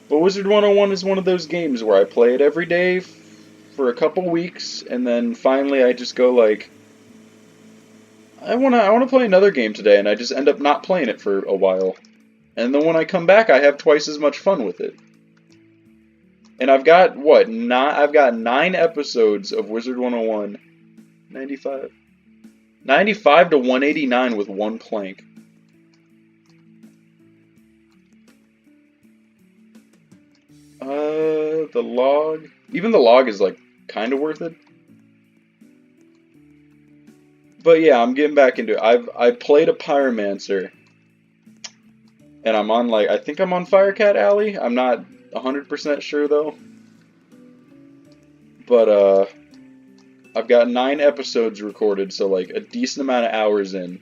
But Wizard 101 is one of those games where I play it every day for a couple weeks, and then finally I just go like, I wanna play another game today, and I just end up not playing it for a while. And then when I come back, I have twice as much fun with it. And I've got, what, I've got 9 episodes of Wizard 101. 95. 95 to 189 with one plank. The log. Even the log is, like, kind of worth it. But yeah, I'm getting back into it. I played a Pyromancer. And I'm on, like, I think I'm on Firecat Alley. I'm not 100% sure, though. But, I've got 9 episodes recorded, so, like, a decent amount of hours in.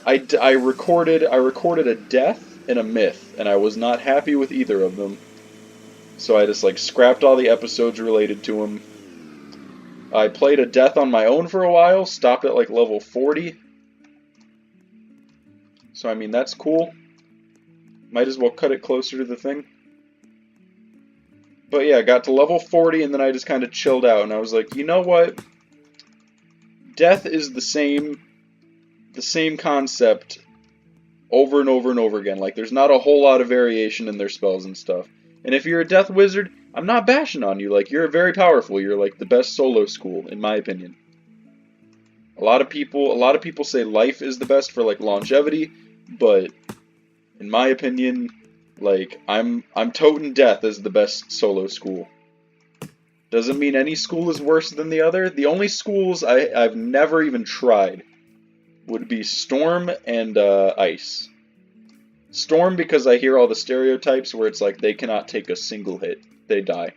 I recorded a death and a myth, and I was not happy with either of them. So I just, like, scrapped all the episodes related to them. I played a death on my own for a while, stopped at, like, level 40. So, I mean, that's cool. Might as well cut it closer to the thing. But yeah, I got to level 40, and then I just kind of chilled out, and I was like, you know what? Death is the same concept over and over and over again. Like, there's not a whole lot of variation in their spells and stuff. And if you're a death wizard, I'm not bashing on you. Like, you're very powerful. You're like the best solo school, in my opinion. A lot of people say life is the best for like longevity, but in my opinion, like I'm toting death as the best solo school. Doesn't mean any school is worse than the other. The only schools I've never even tried would be Storm and Ice. Storm because I hear all the stereotypes where it's like they cannot take a single hit. They die.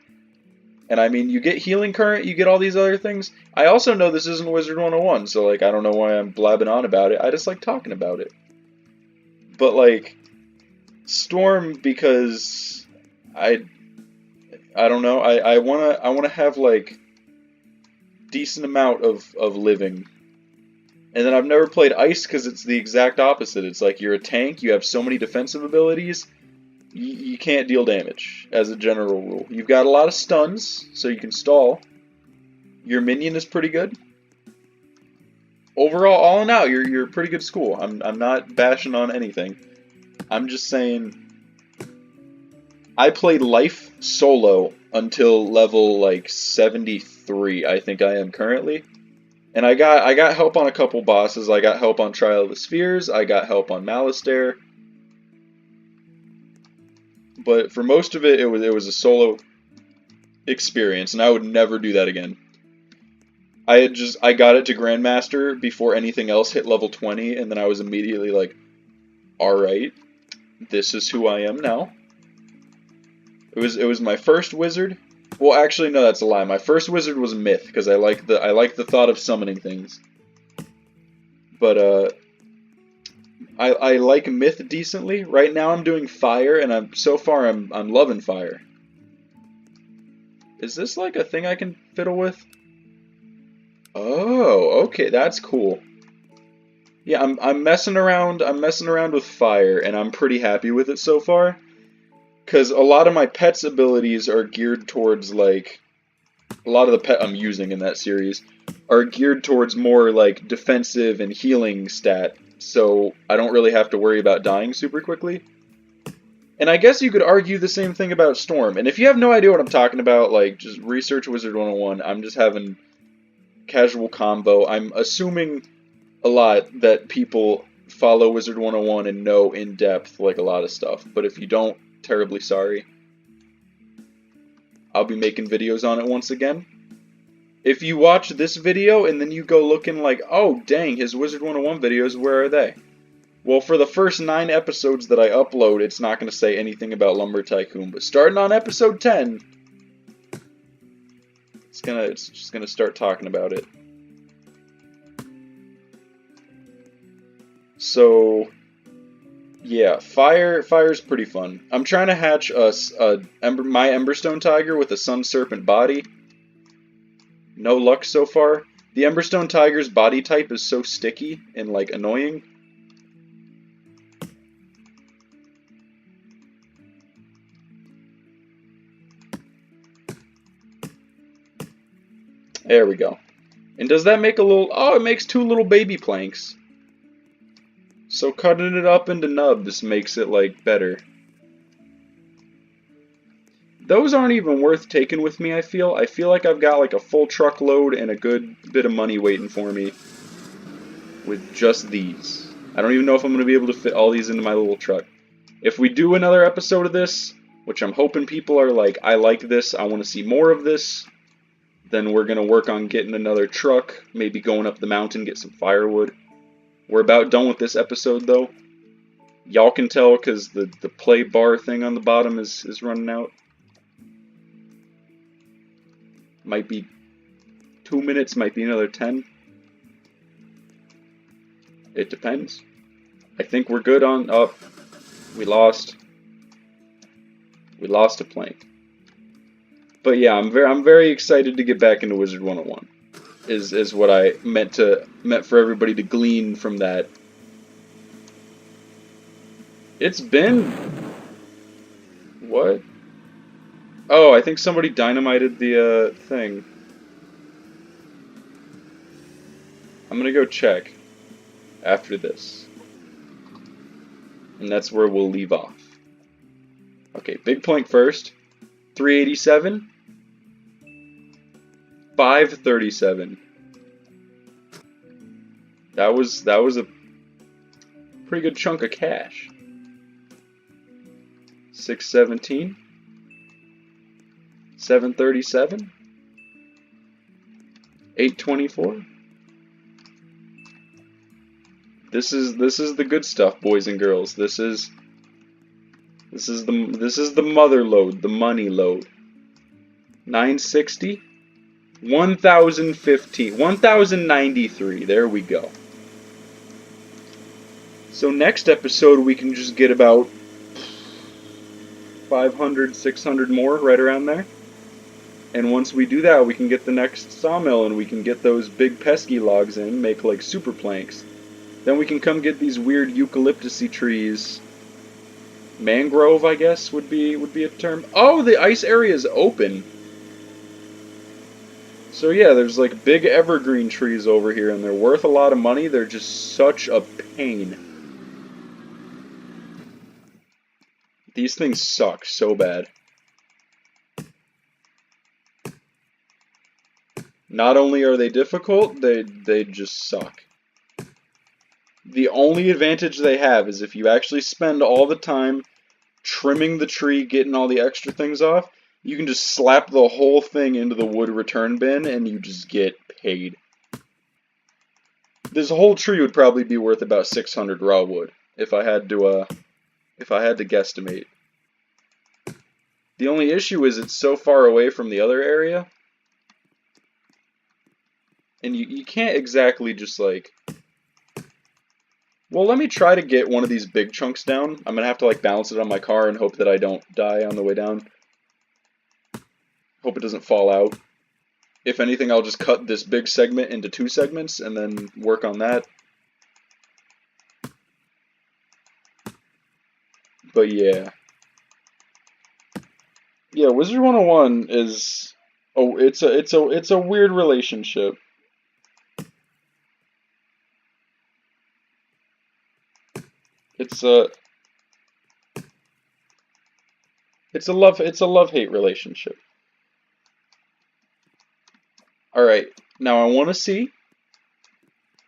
And I mean, you get Healing Current, you get all these other things. I also know this isn't Wizard 101, so like I don't know why I'm blabbing on about it. I just like talking about it. But like Storm because I don't know. I wanna have like decent amount of living. And then I've never played Ice because it's the exact opposite. It's like you're a tank, you have so many defensive abilities, you can't deal damage, as a general rule. You've got a lot of stuns, so you can stall. Your minion is pretty good. Overall, all in all, you're a pretty good school. I'm not bashing on anything. I'm just saying I played Life solo until level like 73, I think I am currently. And I got help on a couple bosses. I got help on Trial of the Spheres. I got help on Malastare. But for most of it, it was a solo experience, and I would never do that again. I got it to Grandmaster before anything else hit level 20, and then I was immediately like, all right, this is who I am now. It was my first wizard. Well, actually, no, that's a lie. My first wizard was Myth because I like the thought of summoning things. But I like Myth decently. Right now, I'm doing Fire, and so far I'm loving Fire. Is this like a thing I can fiddle with? Oh, okay, that's cool. Yeah, I'm messing around. I'm messing around with Fire, and I'm pretty happy with it so far. Because a lot of my pet's abilities are geared towards, like, a lot of the pet I'm using in that series are geared towards more, like, defensive and healing stat, so I don't really have to worry about dying super quickly. And I guess you could argue the same thing about Storm, and if you have no idea what I'm talking about, like, just research Wizard 101, I'm just having casual combo. I'm assuming a lot that people follow Wizard 101 and know in depth, like, a lot of stuff, but if you don't, terribly sorry. I'll be making videos on it once again. If you watch this video and then you go looking like, oh dang, his Wizard 101 videos, where are they? Well, for the first 9 episodes that I upload, it's not going to say anything about Lumber Tycoon, but starting on episode 10, it's just gonna start talking about it. So yeah, Fire's pretty fun. I'm trying to hatch my Emberstone Tiger with a Sun Serpent body. No luck so far. The Emberstone Tiger's body type is so sticky and like annoying. There we go. And does that make a little... Oh, it makes 2 little baby planks. So cutting it up into nubs makes it, like, better. Those aren't even worth taking with me, I feel. I feel like I've got, like, a full truckload and a good bit of money waiting for me with just these. I don't even know if I'm going to be able to fit all these into my little truck. If we do another episode of this, which I'm hoping people are like, I like this, I want to see more of this, then we're going to work on getting another truck, maybe going up the mountain, get some firewood. We're about done with this episode, though. Y'all can tell because the play bar thing on the bottom is running out. Might be 2 minutes, might be another 10. It depends. I think we're good on... Oh, we lost. We lost a plank. But yeah, I'm very excited to get back into Wizard 101. Is what I meant for everybody to glean from that. It's been... What? Oh, I think somebody dynamited the thing. I'm gonna go check after this. And that's where we'll leave off. Okay, big plank first. 387, 537. That was a pretty good chunk of cash. 617, 737, 824. This is the good stuff, boys and girls. This is the mother load, the money load. 960, 1015, 1093. There we go. So next episode we can just get about 500, 600 more, right around there. And once we do that, we can get the next sawmill and we can get those big pesky logs in, make like super planks. Then we can come get these weird eucalyptus-y trees. Mangrove, I guess, would be a term. Oh, the ice area is open. So yeah, there's like big evergreen trees over here, and they're worth a lot of money. They're just such a pain. These things suck so bad. Not only are they difficult, they just suck. The only advantage they have is if you actually spend all the time trimming the tree, getting all the extra things off, you can just slap the whole thing into the wood return bin and you just get paid. This whole tree would probably be worth about 600 raw wood if I had to guesstimate. The only issue is it's so far away from the other area, and you can't exactly just like... Well, let me try to get one of these big chunks down. I'm gonna have to like balance it on my car and hope that I don't die on the way down. Hope it doesn't fall out. If anything, I'll just cut this big segment into 2 segments and then work on that. But yeah. Yeah, Wizard 101 is... Oh, it's a weird relationship. It's a love-hate relationship. Alright, now I want to see.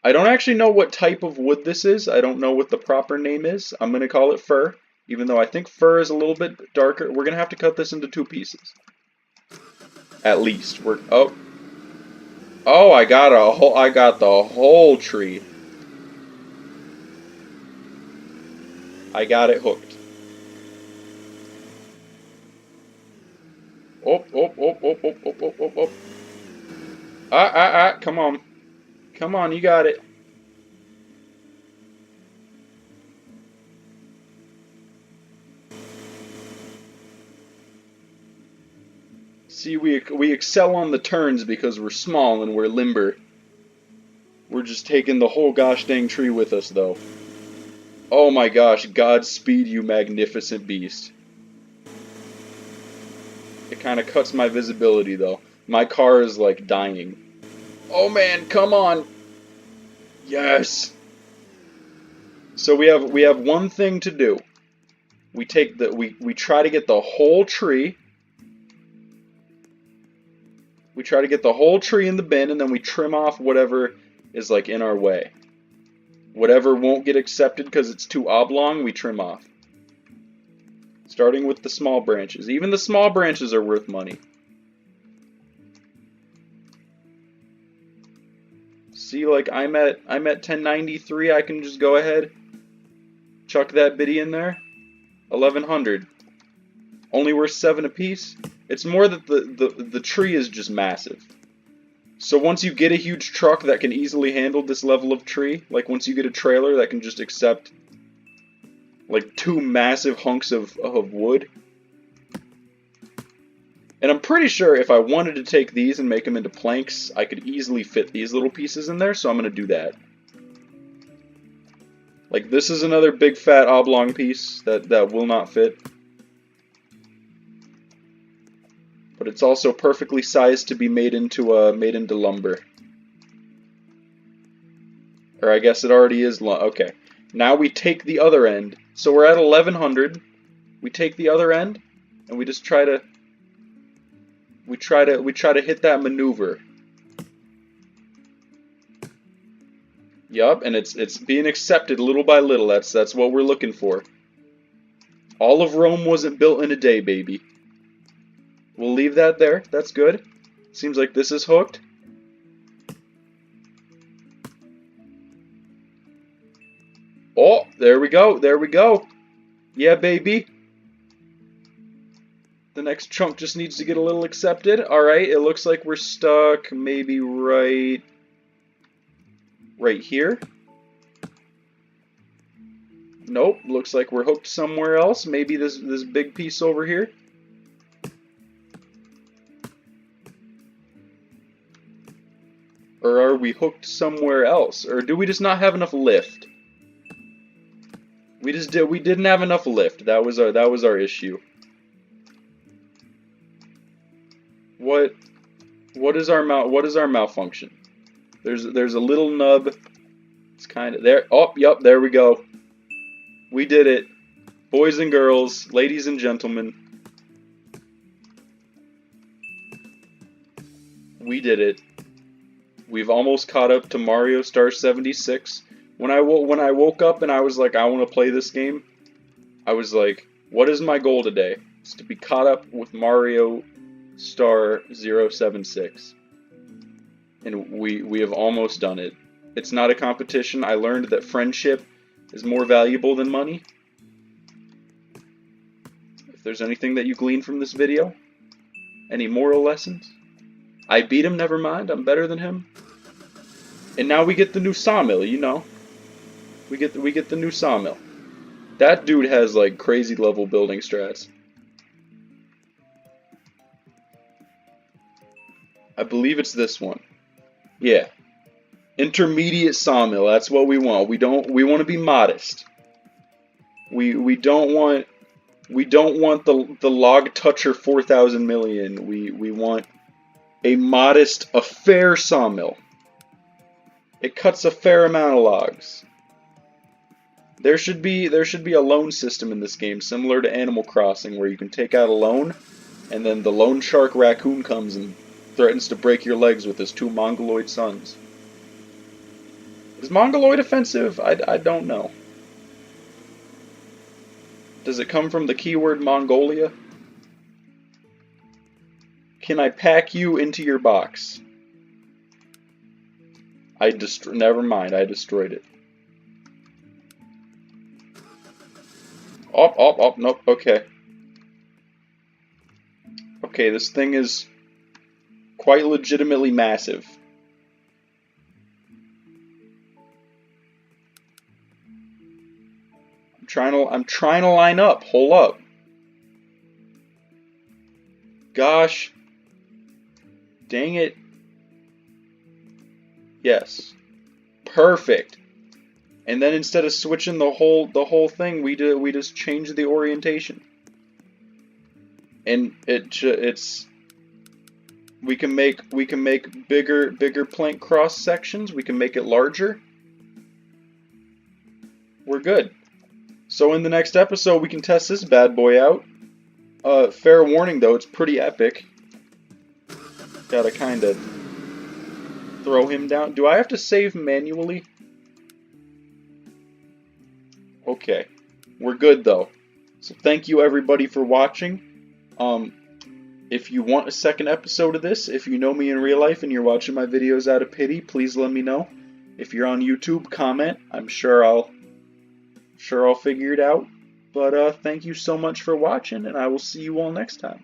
I don't actually know what type of wood this is. I don't know what the proper name is. I'm going to call it fir, even though I think fir is a little bit darker. We're going to have to cut this into 2 pieces. At least. Oh, I got the whole tree. I got it hooked. Oh. Come on. Come on, you got it. See, we excel on the turns because we're small and we're limber. We're just taking the whole gosh dang tree with us, though. Oh my gosh, Godspeed, you magnificent beast. It kind of cuts my visibility, though. My car is, like, dying. Oh man, come on! Yes! So we have one thing to do. We try to get the whole tree. We try to get the whole tree in the bin, and then we trim off whatever is, like, in our way. Whatever won't get accepted because it's too oblong, we trim off. Starting with the small branches. Even the small branches are worth money. See, like, I'm at 1093, I can just go ahead, chuck that biddy in there. 1100. Only worth 7 apiece. It's more that the tree is just massive. So once you get a huge truck that can easily handle this level of tree, like once you get a trailer that can just accept like 2 massive hunks of wood. And I'm pretty sure if I wanted to take these and make them into planks, I could easily fit these little pieces in there, so I'm going to do that. Like this is another big fat oblong piece that will not fit. But it's also perfectly sized to be made into lumber. Or I guess it already is okay. Now we take the other end. So we're at 1100. We take the other end and we just try to We try to hit that maneuver. Yup, and it's being accepted little by little. That's what we're looking for. All of Rome wasn't built in a day, baby. We'll leave that there. That's good. Seems like this is hooked. Oh, there we go. There we go. Yeah, baby. The next chunk just needs to get a little accepted. Alright, it looks like we're stuck maybe right here. Nope, looks like we're hooked somewhere else. Maybe this big piece over here. Or are we hooked somewhere else? Or do we just not have enough lift? We didn't have enough lift. That was our issue. What is our malfunction? There's a little nub. It's kind of there. Oh, yep, there we go. We did it. Boys and girls, ladies and gentlemen. We did it. We've almost caught up to Mario Star 76. When I woke up and I was like, I want to play this game, I was like, what is my goal today? It's to be caught up with Mario Star 076. And we have almost done it. It's not a competition. I learned that friendship is more valuable than money. If there's anything that you glean from this video, any moral lessons? I beat him, never mind, I'm better than him. And now we get the new sawmill, you know. We get the new sawmill. That dude has like crazy level building strats. I believe it's this one. Yeah. Intermediate sawmill, that's what we want. We want to be modest. We don't want the log toucher 4,000 million. We want a modest, a fair sawmill. It cuts a fair amount of logs. There should be a loan system in this game, similar to Animal Crossing, where you can take out a loan, and then the loan shark raccoon comes and threatens to break your legs with his two mongoloid sons. Is mongoloid offensive? I don't know. Does it come from the keyword Mongolia? Can I pack you into your box? Never mind, I destroyed it. Oh, nope, okay. Okay, this thing is quite legitimately massive. I'm trying to line up. Hold up. Gosh. Dang it. Yes. Perfect. And then instead of switching the whole thing, we just change the orientation. And we can make bigger plank cross sections. We can make it larger. We're good. So in the next episode, we can test this bad boy out. Fair warning though, it's pretty epic. Gotta kind of throw him down. Do I have to save manually? Okay. We're good though. So thank you everybody for watching. If you want a second episode of this, if you know me in real life and you're watching my videos out of pity, please let me know. If you're on YouTube, comment. I'm sure I'll figure it out. But thank you so much for watching, and I will see you all next time.